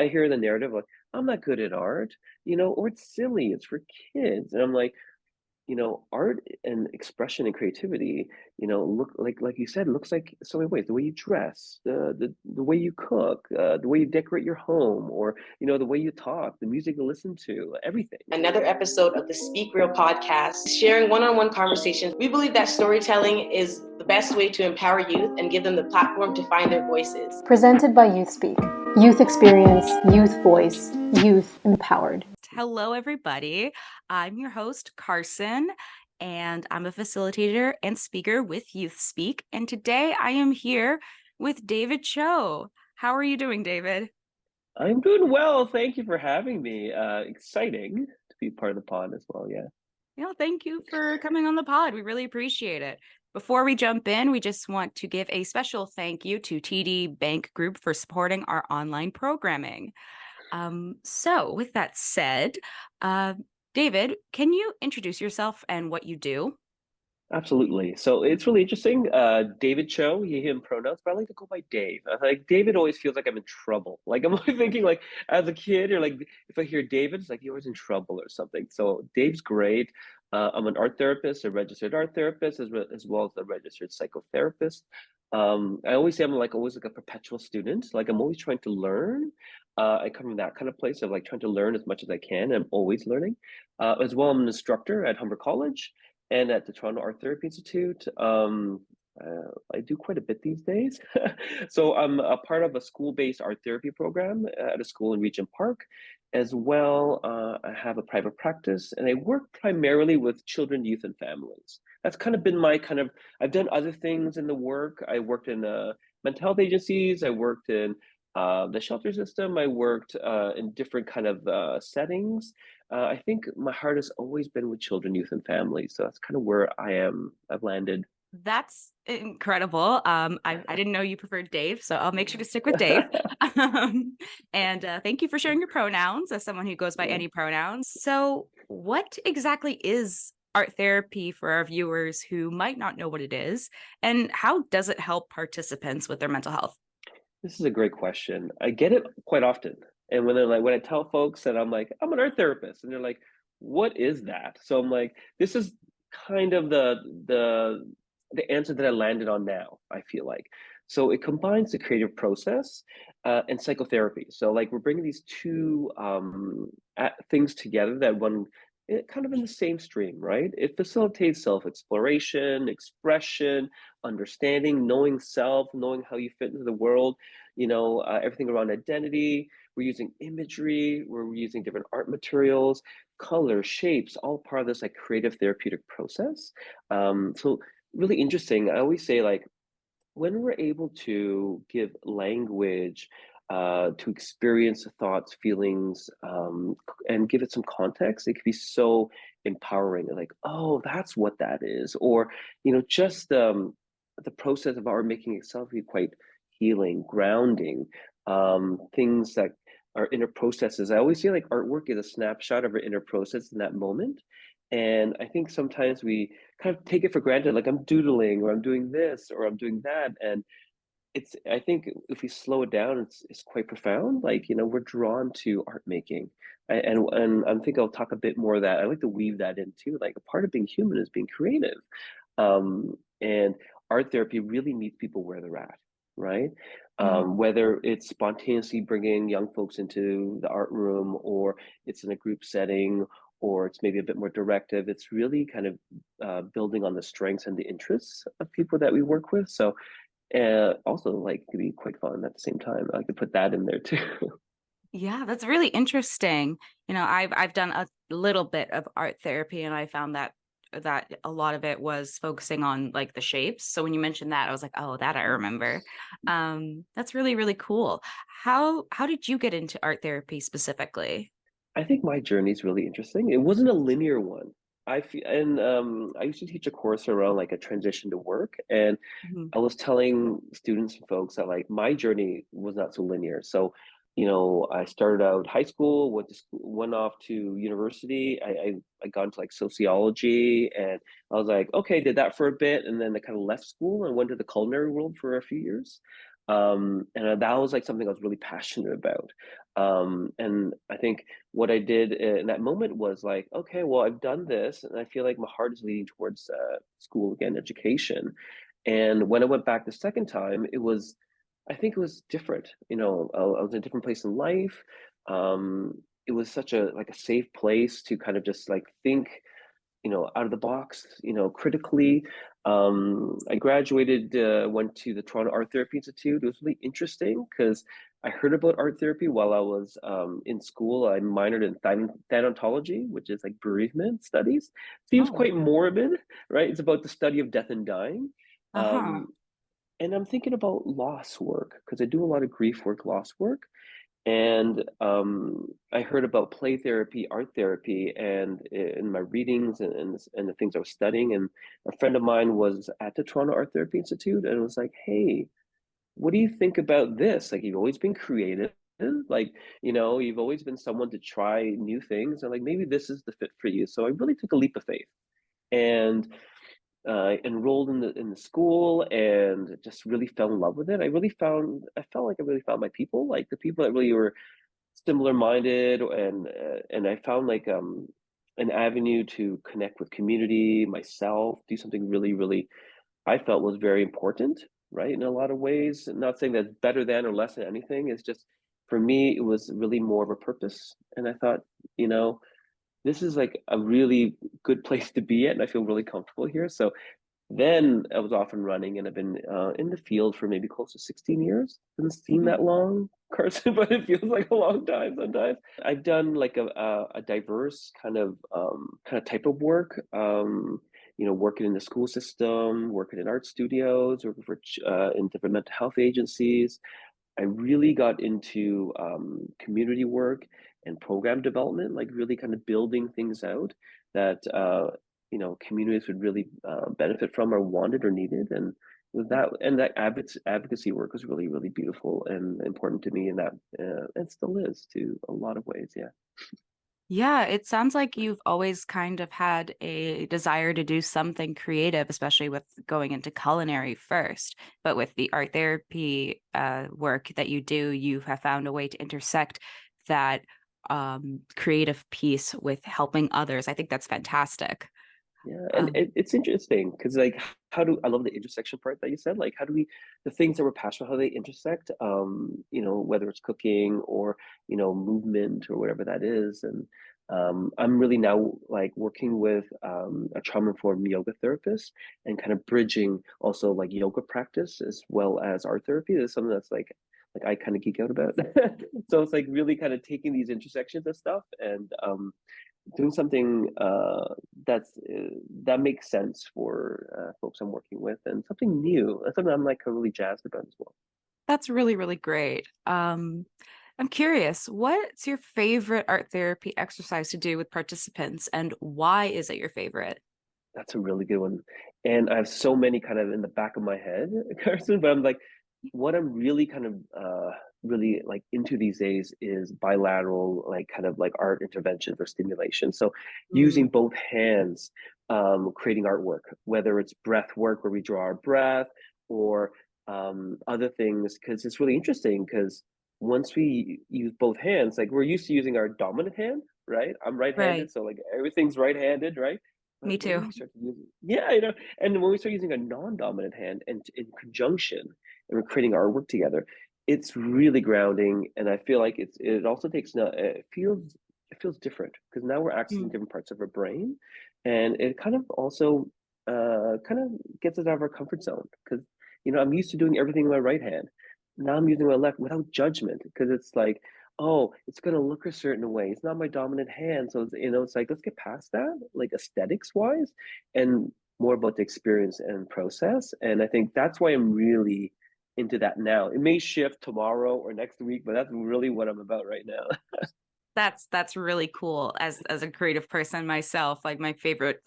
I hear the narrative like, I'm not good at art, or it's silly, it's for kids. And I'm like, art and expression and creativity, look like you said, looks like so many ways. The way you dress, the way you cook, the way you decorate your home, or the way you talk, the music you listen to, everything. Another episode of the Speak Real podcast, sharing one-on-one conversations. We believe that storytelling is the best way to empower youth and give them the platform to find their voices. Presented by YouthSpeak. Youth experience, youth voice, youth empowered. Hello, everybody. I'm your host, Carson, and I'm a facilitator and speaker with YouthSpeak. And today I am here with David Cho. How are you doing, David? I'm doing well. Thank you for having me. Exciting to be part of the pod as well. Yeah. Thank you for coming on the pod. We really appreciate it. Before we jump in, we just want to give a special thank you to TD Bank Group for supporting our online programming. So with that said, David, can you introduce yourself and what you do? Absolutely. So it's really interesting. David Cho, he, him pronouns, but I like to go by Dave. I like David always feels like I'm in trouble. Like I'm always thinking like as a kid or like if I hear David, it's like you're always in trouble or something. So Dave's great. I'm an art therapist, a registered art therapist, as well as a registered psychotherapist. I always say I'm like always like a perpetual student. Like I'm always trying to learn. I come from that kind of place of like trying to learn as much as I can. I'm always learning. As well, I'm an instructor at Humber College and at the Toronto Art Therapy Institute. I do quite a bit these days. So I'm a part of a school-based art therapy program at a school in Regent Park. As well, I have a private practice and I work primarily with children, youth, and families. That's kind of been my I've done other things in the work. I worked in mental health agencies. I worked in the shelter system. I worked in different kind of settings. I think my heart has always been with children, youth, and families. So that's kind of where I am. I've landed. That's incredible. I didn't know you preferred Dave, so I'll make sure to stick with Dave. And thank you for sharing your pronouns as someone who goes by any pronouns. So what exactly is art therapy for our viewers who might not know what it is, and how does it help participants with their mental health? This is a great question. I get it quite often. And when they're like, when I tell folks that I'm like, I'm an art therapist, and they're like, what is that? So I'm like, this is kind of the answer that I landed on now, I feel like. So it combines the creative process and psychotherapy. So like we're bringing these two things together that one kind of in the same stream, right? It facilitates self-exploration, expression, understanding, knowing self, knowing how you fit into the world, everything around identity. We're using imagery, we're using different art materials, color, shapes, all part of this like creative therapeutic process. So really interesting. I always say like when we're able to give language to experience thoughts, feelings, and give it some context, it can be so empowering. Like, oh, that's what that is, or just the process of art making itself be quite healing, grounding. Things that are inner processes. I always feel like artwork is a snapshot of our inner process in that moment. And I think sometimes we kind of take it for granted, like I'm doodling or I'm doing this or I'm doing that. And I think if we slow it down, it's quite profound. Like, we're drawn to art making. And I think I'll talk a bit more of that. I like to weave that in too. Like a part of being human is being creative. And art therapy really meets people where they're at, right? Whether it's spontaneously bringing young folks into the art room or it's in a group setting or it's maybe a bit more directive, it's really kind of building on the strengths and the interests of people that we work with. So also like to be quite fun at the same time. I could put that in there too. Yeah, that's really interesting. I've done a little bit of art therapy, and I found that a lot of it was focusing on like the shapes. So when you mentioned that, I was like, oh, that I remember. That's really, really cool. How did you get into art therapy specifically? I think my journey is really interesting. It wasn't a linear one. I used to teach a course around like a transition to work, and Mhm. I was telling students and folks that like my journey was not so linear. So, I started out high school, went off to university. I got into like sociology, and I was like, okay, did that for a bit, and then I kind of left school and went to the culinary world for a few years. And that was like something I was really passionate about. And I think what I did in that moment was like, okay, well, I've done this, and I feel like my heart is leading towards school again, education. And when I went back the second time, I think it was different. I was in a different place in life. Um, it was such a like a safe place to kind of just like think, out of the box, critically. I graduated, went to the Toronto Art Therapy Institute. It was really interesting because I heard about art therapy while I was in school. I minored in thanatology, which is like bereavement studies. Seems Oh, quite morbid, right? It's about the study of death and dying. uh-huh. Um, and I'm thinking about loss work because I do a lot of grief work, loss work. And I heard about play therapy, art therapy, and in my readings and the things I was studying. And a friend of mine was at the Toronto Art Therapy Institute and was like, "Hey, what do you think about this? Like, you've always been creative. Like, you've always been someone to try new things, and like maybe this is the fit for you." So I really took a leap of faith and enrolled in the school and just really fell in love with it. I felt like I really found my people, like the people that really were similar minded, and I found like an avenue to connect with community, myself, do something really, really I felt was very important, right? In a lot of ways. Not saying that's better than or less than anything. It's just for me, it was really more of a purpose. And I thought, you know, this is like a really good place to be at, and I feel really comfortable here. So then I was off and running, and I've been in the field for maybe close to 16 years. Doesn't seem Mhm. that long, Carson, but it feels like a long time sometimes. I've done like a diverse kind of type of work. Working in the school system, working in art studios, working for in different mental health agencies. I really got into community work and program development, like really kind of building things out that communities would really benefit from or wanted or needed. And with that advocacy work was really, really beautiful and important to me, and that it still is to a lot of ways. Yeah. Yeah, it sounds like you've always kind of had a desire to do something creative, especially with going into culinary first. But with the art therapy work that you do, you have found a way to intersect that creative piece with helping others. I think that's fantastic. Yeah, and Um, it's interesting because like how do I love the intersection part that you said? Like how do we the things that we're passionate about, how they intersect, whether it's cooking or, movement or whatever that is. And I'm really now like working with a trauma-informed yoga therapist and kind of bridging also like yoga practice as well as art therapy. Is something that's like I kind of geek out about. So it's like really kind of taking these intersections of stuff and doing something that makes sense for folks I'm working with, and something new. That's something I'm like really jazzed about as well. that's really, really great. I'm curious, what's your favorite art therapy exercise to do with participants, and why is it your favorite? That's a really good one, and I have so many kind of in the back of my head, Carson. But I'm like, what I'm really kind of really like into these days is bilateral, like kind of like art intervention for stimulation. So Mm, using both hands, creating artwork, whether it's breath work where we draw our breath or other things, because it's really interesting. Because once we use both hands, like we're used to using our dominant hand, right? I'm right. right-handed, so like everything's right-handed, right? But Me when too. we start to use, yeah, and when we start using a non-dominant hand and in conjunction, and we're creating our work together, it's really grounding. And I feel like it also takes it feels different because now we're accessing Mm, different parts of our brain, and it kind of also kind of gets us out of our comfort zone because I'm used to doing everything with my right hand. Now I'm using my left without judgment because it's like, oh, it's gonna look a certain way. It's not my dominant hand, so it's like let's get past that, like aesthetics wise, and more about the experience and process. And I think that's why I'm really into that now. It may shift tomorrow or next week, but that's really what I'm about right now. that's really cool. As a creative person myself, like my favorite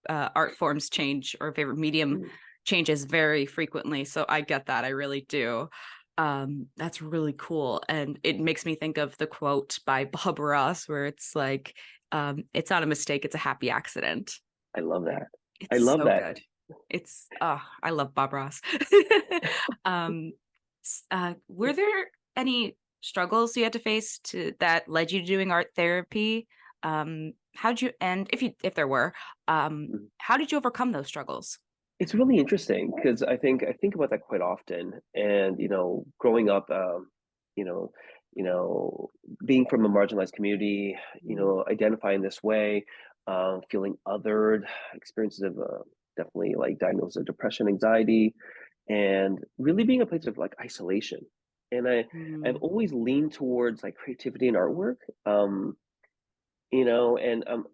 art forms change, or favorite medium Mm. changes very frequently. So I get that. I really do. That's really cool. And it makes me think of the quote by Bob Ross where it's like, it's not a mistake, it's a happy accident. I love that. I It's love so that. good. It's I love Bob Ross. um were there any struggles you had to face that led you to doing art therapy? How'd you, and if there were, how did you overcome those struggles? It's really interesting because I think about that quite often. And growing up, you know, being from a marginalized community, identifying this way, feeling othered, experiences of definitely like diagnosis of depression, anxiety, and really being a place of like isolation. And I've Mm, always leaned towards like creativity and artwork.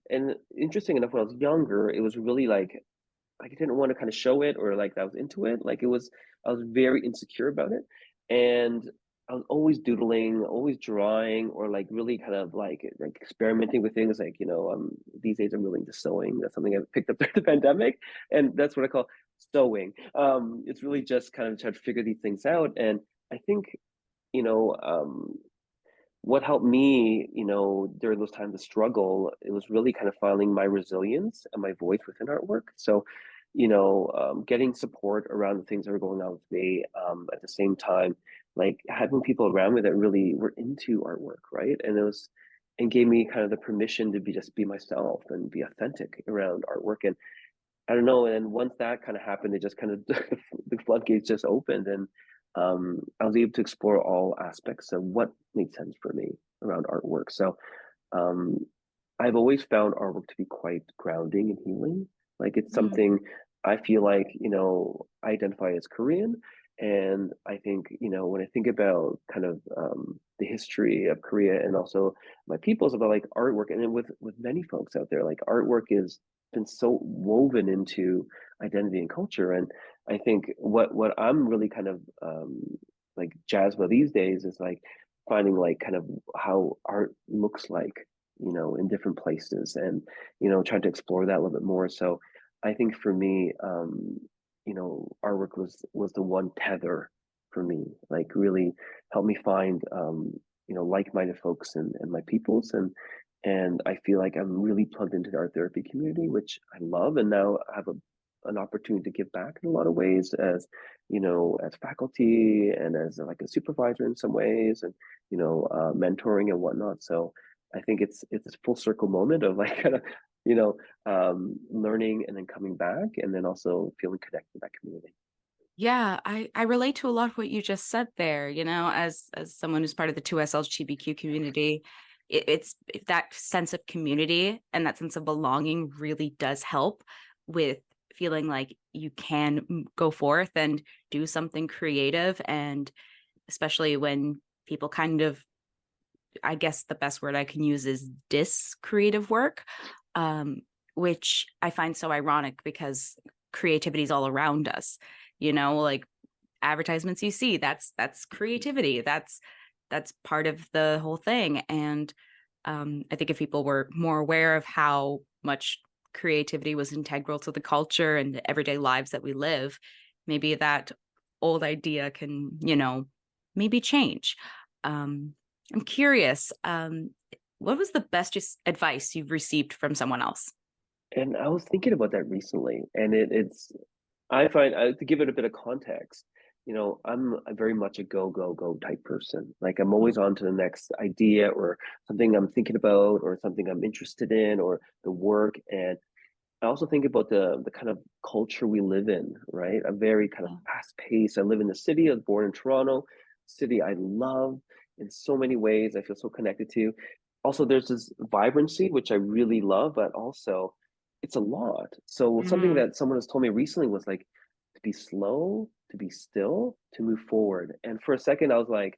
And interesting enough, when I was younger, it was really like I didn't want to kind of show it or like I was into it. Like I was very insecure about it. And I was always doodling, always drawing, or like really kind of like experimenting with things like, these days I'm really into sewing. That's something I picked up during the pandemic. And that's what I call sewing. It's really just kind of trying to figure these things out. And I think, you know, um, what helped me, during those times of struggle, it was really kind of finding my resilience and my voice within artwork. So, getting support around the things that were going on with me, at the same time, like having people around me that really were into artwork, right? And gave me kind of the permission to be myself and be authentic around artwork. And I don't know. And once that kind of happened, it just kind of the floodgates just opened, and I was able to explore all aspects of what made sense for me around artwork. So um, I've always found artwork to be quite grounding and healing. Like it's mm, something I feel like, I identify as Korean. And I think, when I think about kind of the history of Korea and also my people's about like artwork, and then with many folks out there, like artwork is been so woven into identity and culture. And I think what I'm really kind of like jazzed about these days is like finding like kind of how art looks like, in different places, and trying to explore that a little bit more. So I think for me, artwork was the one tether for me, like really helped me find like-minded folks and my peoples. And I feel like I'm really plugged into the art therapy community, which I love, and now I have an opportunity to give back in a lot of ways as, as faculty and as like a supervisor in some ways, and mentoring and whatnot. So I think it's this full circle moment of like kind of learning and then coming back, and then also feeling connected to that community. yeah, I relate to a lot of what you just said there, as someone who's part of the 2S LGBTQ community. It's that sense of community and that sense of belonging really does help with feeling like you can go forth and do something creative. And especially when people kind of, I guess the best word I can use is creative work, um, which I find so ironic because creativity is all around us, like advertisements you see, that's creativity. That's part of the whole thing. And I think if people were more aware of how much creativity was integral to the culture and the everyday lives that we live, maybe that old idea can, maybe change. Um, I'm curious, what was the best advice you've received from someone else? And I was thinking about that recently, and it's I find to give it a bit of context, I'm very much a go, go, go type person. Like I'm always on to the next idea or something I'm thinking about or something I'm interested in or the work. And I also think about the kind of culture we live in, right? A very kind of Yeah. fast pace. I live in the city. I was born in Toronto, city I love in so many ways. I feel so connected to. Also, there's this vibrancy which I really love, but also it's a lot. So something Mm, that someone has told me recently was like to be slow, to be still, to move forward. And for a second, I was like,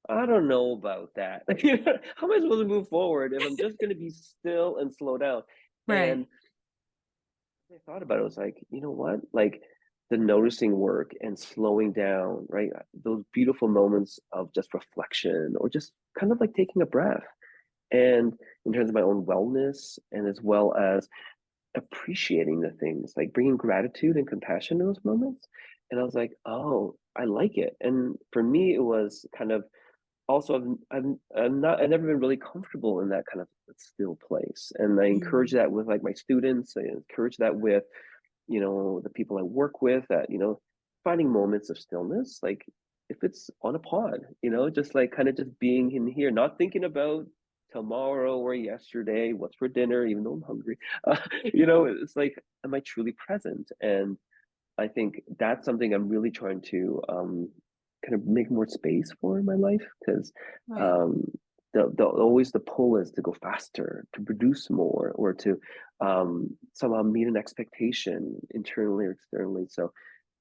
I don't know about that. Like, how am I supposed to move forward if I'm just going to be still and slow down? right. And I thought about it, I was like, you know what? Like the noticing work and slowing down, right? Those beautiful moments of just reflection or just kind of like taking a breath. And in terms of my own wellness, and as well as appreciating the things, like bringing gratitude and compassion in those moments. And I was like, oh, I like it. And for me, it was kind of also I've never been really comfortable in that kind of still place, and I encourage Mm, that with like my students. I encourage that with the people I work with, that finding moments of stillness, like if it's on a pod, just like kind of just being in here, not thinking about tomorrow or yesterday, what's for dinner, even though I'm hungry. It's like, am I truly present? And I think that's something I'm really trying to kind of make more space for in my life, because Right. um, always the pull is to go faster, to produce more, or to somehow meet an expectation internally or externally. So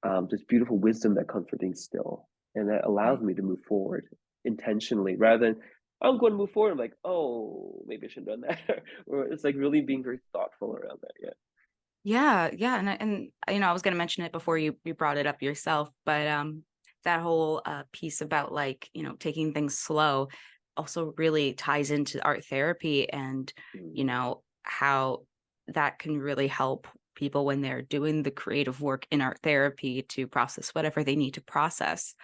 there's beautiful wisdom that comes from being still, and that allows Right. me to move forward intentionally rather than I'm going to move forward. I'm like, oh, maybe I should have done that. Or it's like really being very thoughtful around that. Yeah. Yeah, yeah, and I was going to mention it before you brought it up yourself, but that whole piece about like taking things slow also really ties into art therapy, and Mm. how that can really help people when they're doing the creative work in art therapy to process whatever they need to process.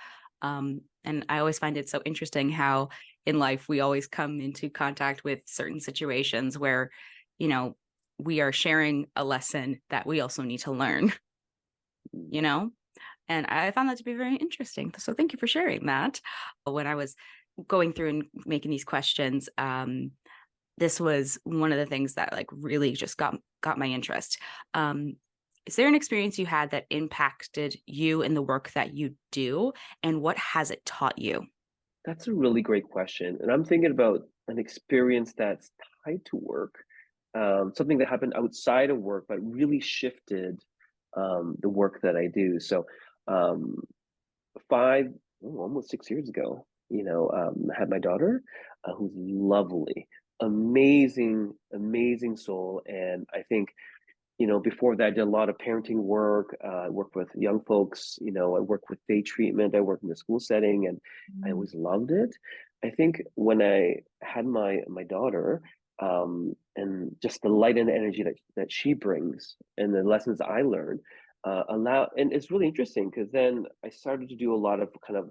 And I always find it so interesting how in life we always come into contact with certain situations where you know we are sharing a lesson that we also need to learn, Mm. you know? And I found that to be very interesting. So thank you for sharing that. When I was going through and making these questions, this was one of the things that like really just got my interest. Um, is there an experience you had that impacted you in the work that you do, and what has it taught you? That's a really great question. And I'm thinking about an experience that's tied to work, something that happened outside of work, but really shifted the work that I do. So, um, almost 6 years ago, I had my daughter, who's lovely, amazing, amazing soul. And I think before that, I did a lot of parenting work. I worked with young folks. I worked with day treatment. I worked in the school setting, and I Mm. always loved it. I think when I had my daughter, and just the light and energy that she brings, and the lessons I learned, and it's really interesting because then I started to do a lot of kind of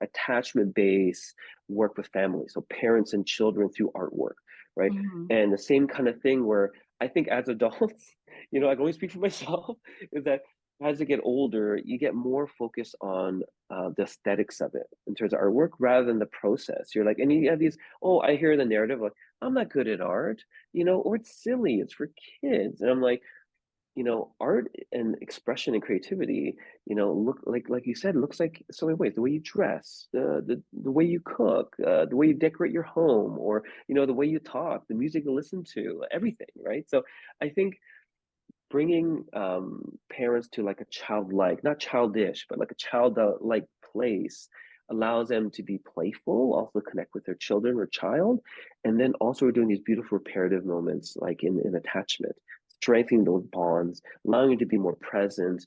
attachment based work with families, so parents and children through artwork, right? Mhm. And the same kind of thing where I think as adults, I can only speak for myself, is that as you get older, you get more focused on the aesthetics of it in terms of artwork rather than the process. You're like, and you have these, oh, I hear the narrative like, I'm not good at art, or it's silly, it's for kids. And I'm like, art and expression and creativity, look like you said, looks like so many ways. The way you dress, the way you cook, the way you decorate your home, or the way you talk, the music you listen to, everything, right? So I think bringing parents to like a childlike, not childish, but like a childlike place allows them to be playful, also connect with their children or child. And then also we're doing these beautiful reparative moments like in attachment, strengthening those bonds, allowing you to be more present,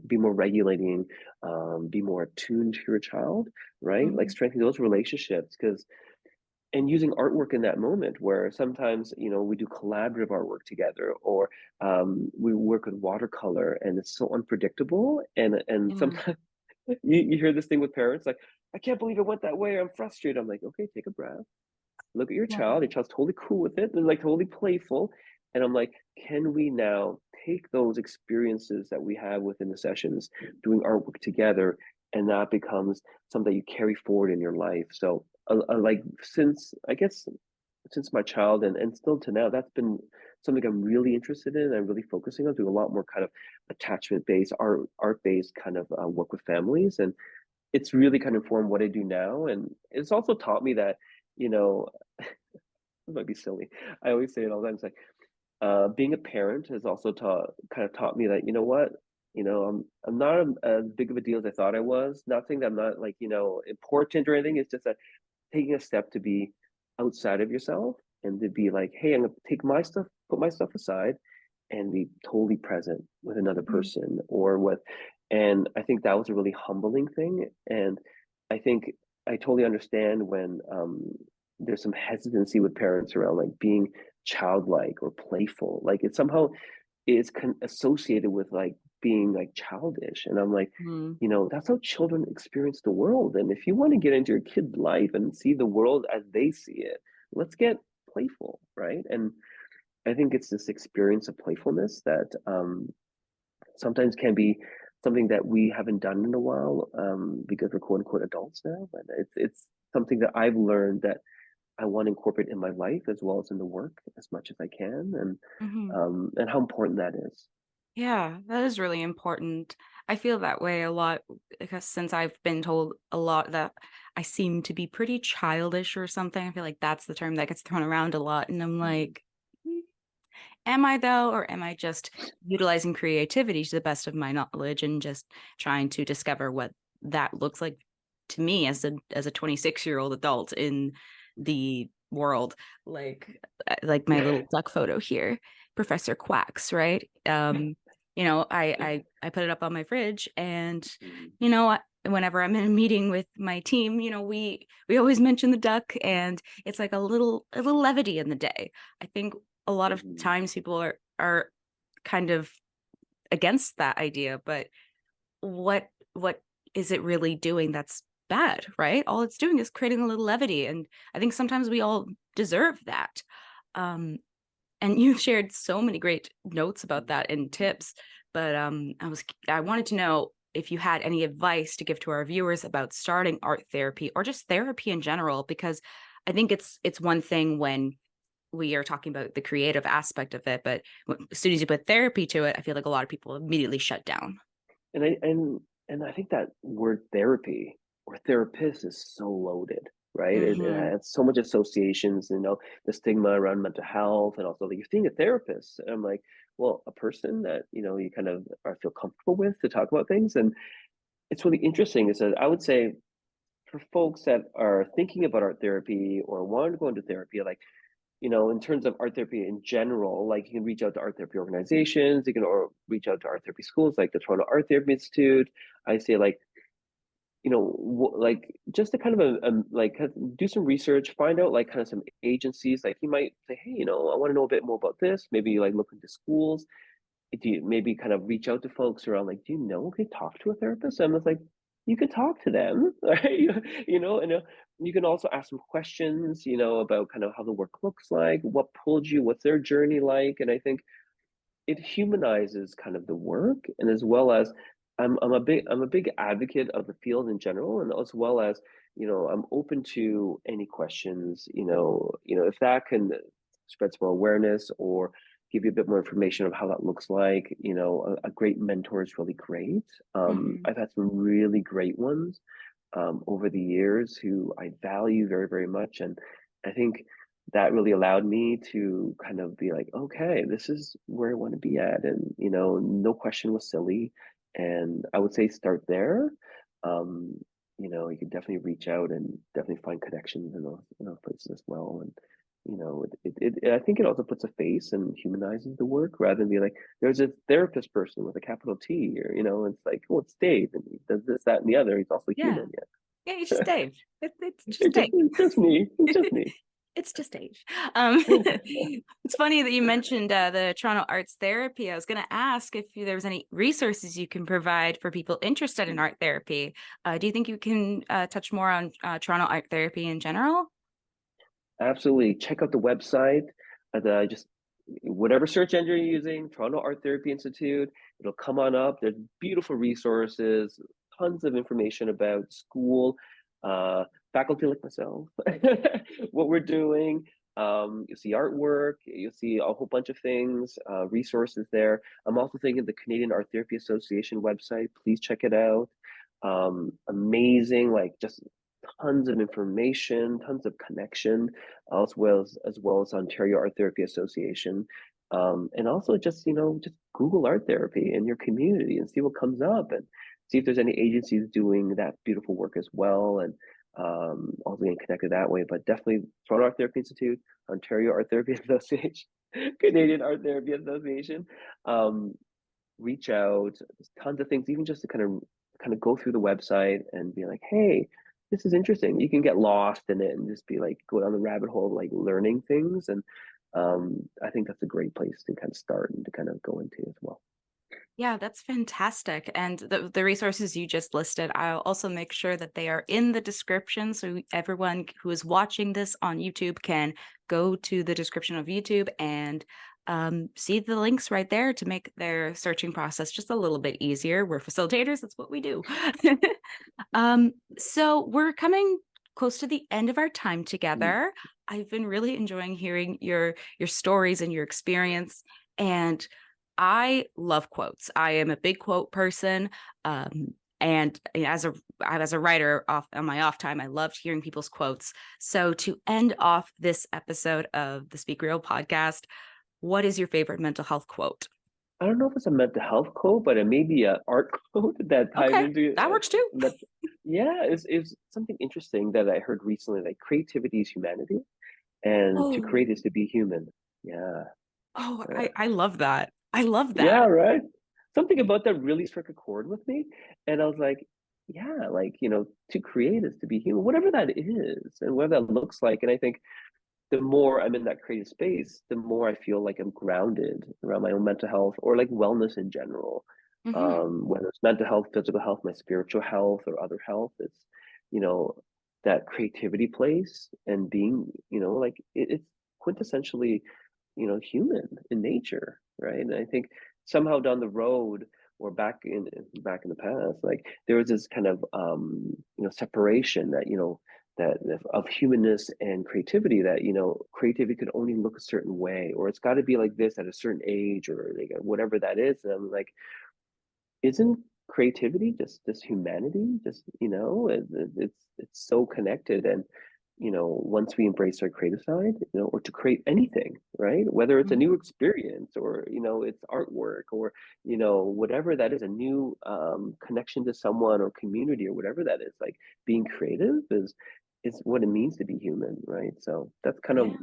be more regulating, be more attuned to your child, right? Like Mhm. strengthening those relationships, because and using artwork in that moment where sometimes we do collaborative artwork together, or we work with watercolor and it's so unpredictable, and Yeah. sometimes you hear this thing with parents like, I can't believe it went that way, I'm frustrated. I'm like, okay, take a breath, look at Yeah. your child's totally cool with it, they're like totally playful. And I'm like, can we now take those experiences that we have within the sessions doing artwork together, and that becomes something that you carry forward in your life? So like since I guess since my child, and still to now, that's been something I'm really interested in. I'm really focusing on doing a lot more kind of attachment based, art based kind of work with families, and it's really kind of informed what I do now. And it's also taught me that, you know, it might be silly. I always say it all the time. It's like being a parent has also taught me that, you know what, I'm not as big of a deal as I thought I was. Not saying that I'm not like important or anything. It's just that taking a step to be outside of yourself and to be like, hey, I'm gonna take my stuff, put my stuff aside, and be totally present with another Mhm. person or with. And I think that was a really humbling thing. And I think I totally understand when there's some hesitancy with parents around like being childlike or playful. Like it somehow is associated with like being like childish. And I'm like, Mhm. that's how children experience the world. And if you want to get into your kid's life and see the world as they see it, let's get playful, right? And I think it's this experience of playfulness that sometimes can be something that we haven't done in a while, because we're quote unquote adults now. But it's something that I've learned that I want to incorporate in my life as well as in the work as much as I can, Mhm. and how important that is. Yeah, that is really important. I feel that way a lot because since I've been told a lot that I seem to be pretty childish or something, I feel like that's the term that gets thrown around a lot. And I'm like, "Mm, am I though? Or am I just utilizing creativity to the best of my knowledge and just trying to discover what that looks like to me as a 26-year-old adult in the world? Like my little duck photo here, Professor Quacks, right? I put it up on my fridge, and Mhm. whenever I'm in a meeting with my team, we always mention the duck, and it's like a little levity in the day. I think a lot of Mhm. times people are kind of against that idea, but what is it really doing that's bad, right? All it's doing is creating a little levity, and I think sometimes we all deserve that. Um, and you've shared so many great notes about that and tips, but I wanted to know if you had any advice to give to our viewers about starting art therapy or just therapy in general, because I think it's one thing when we are talking about the creative aspect of it, but as soon as you put therapy to it, I feel like a lot of people immediately shut down. And I think that word therapy or therapist is so loaded, right? It Hmm. has so much associations, the stigma around mental health, and also like you're seeing a therapist. And I'm like, well, a person that you kind of feel comfortable with to talk about things. And it's really interesting is that I would say for folks that are thinking about art therapy or want to go into therapy, like in terms of art therapy in general, like you can reach out to art therapy organizations, you can or reach out to art therapy schools like the Toronto Art Therapy Institute. I say like, like just to kind of like do some research, find out like kind of some agencies. Like you might say, hey, I want to know a bit more about this. Maybe like look into schools. Do you maybe kind of reach out to folks around like, do you know, okay, talk to a therapist? And it's like, you can talk to them, right? And you can also ask them questions, about kind of how the work looks like, what pulled you, what's their journey like. And I think it humanizes kind of the work, and as well as I'm a big advocate of the field in general, and as well as I'm open to any questions, if that can spread some more awareness or give you a bit more information of how that looks like. A great mentor is really great. Hmm. I've had some really great ones over the years who I value very, very much. And I think that really allowed me to kind of be like, okay, this is where I want to be at. And, no question was silly. And I would say start there. Um, you can definitely reach out and definitely find connections in those places as well. And, I think it also puts a face and humanizes the work rather than be like, there's a therapist person with a capital T, or, it's like, oh, it's Dave and he does this, that, and the other. He's also Yeah. human. Yeah, it's just Dave. It's just It's just, Dave. it's just me. It's just me. It's just Dave. It's funny that you mentioned the Toronto Arts Therapy. I was going to ask if there was any resources you can provide for people interested in art therapy. Do you think you can touch more on Toronto Art Therapy in general? Absolutely. Check out the website. Just whatever search engine you're using, Toronto Art Therapy Institute. It'll come on up. There's beautiful resources, tons of information about school, uh, faculty like myself, what we're doing. You'll see artwork. You'll see a whole bunch of things, resources there. I'm also thinking the Canadian Art Therapy Association website. Please check it out. Amazing, like just tons of information, tons of connection, as well as Ontario Art Therapy Association. And also just Google art therapy in your community and see what comes up, and see if there's any agencies doing that beautiful work as well. And also getting connected that way. But definitely Toronto Art Therapy Institute, Ontario Art Therapy Association, Canadian Art Therapy Association. Um, Reach out. There's tons of things, even just to kind of go through the website and be like, hey, this is interesting. You can get lost in it and just be like go down the rabbit hole of like learning things. And I think that's a great place to kind of start and to kind of go into as well. Yeah, that's fantastic. And the resources you just listed, I'll also make sure that they are in the description. So everyone who is watching this on YouTube can go to the description of YouTube and see the links right there to make their searching process just a little bit easier. We're facilitators. That's what we do. So we're coming close to the end of our time together. I've been really enjoying hearing your stories and your experience. And I love quotes. I am a big quote person. And as a writer on my off time, I loved hearing people's quotes. So to end off this episode of the Speak Real podcast, what is your favorite mental health quote? I don't know if it's a mental health quote, but it may be an art quote that ties Okay, into that works too. yeah, it's something interesting that I heard recently, like creativity is humanity and to Oh, create is to be human. Yeah. oh, uh, I love that. I love yeah, that. right. Something about that really struck a chord with me. And I was like, yeah, like, to create is to be human, whatever that is and what that looks like. And I think the more I'm in that creative space, the more I feel like I'm grounded around my own mental health or like wellness in general. Hmm. Whether it's mental health, physical health, my spiritual health, or other health, it's you know that creativity place and being like it's quintessentially human in nature, right? And I think somehow down the road or back in the past, like there was this kind of separation that of humanness and creativity, that creativity could only look a certain way, or it's got to be like this at a certain age, or like whatever that is. And I'm like, isn't creativity just humanity? Just it's so connected. And once we embrace our creative side, or to create anything, right, whether it's a new experience, or it's artwork, or whatever that is, a new connection to someone or community, or whatever that is, like being creative is what it means to be human, right? So Yeah,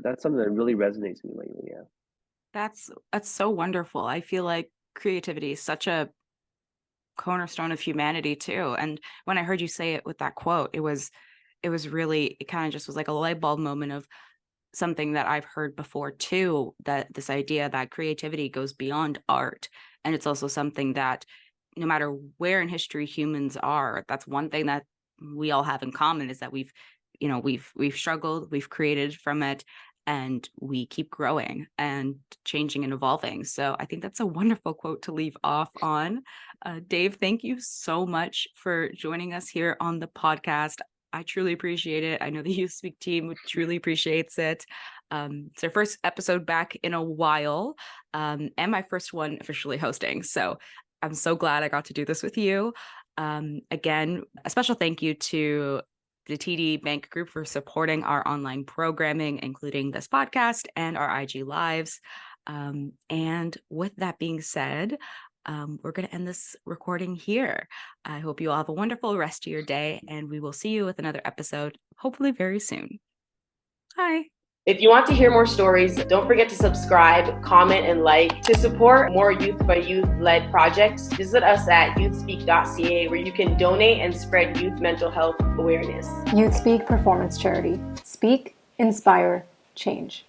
that's something that really resonates with me lately. Yeah. that's so wonderful. I feel like creativity is such a cornerstone of humanity too. And when I heard you say it with that quote, it was really, it kind of just was like a light bulb moment of something that I've heard before too, that this idea that creativity goes beyond art. And it's also something that no matter where in history humans are, that's one thing that we all have in common, is that we've struggled, we've created from it, and we keep growing and changing and evolving. So I think that's a wonderful quote to leave off on. Dave, thank you so much for joining us here on the podcast. I truly appreciate it. I know the YouthSpeak team truly appreciates it. It's our first episode back in a while, and my first one officially hosting. So I'm so glad I got to do this with you. Again, a special thank you to the TD Bank Group for supporting our online programming, including this podcast and our IG Lives. And with that being said, we're going to end this recording here. I hope you all have a wonderful rest of your day, and we will see you with another episode, hopefully very soon. Bye. If you want to hear more stories, don't forget to subscribe, comment, and like. To support more youth by youth-led projects, visit us at youthspeak.ca, where you can donate and spread youth mental health awareness. YouthSpeak Performance Charity. Speak, inspire, change.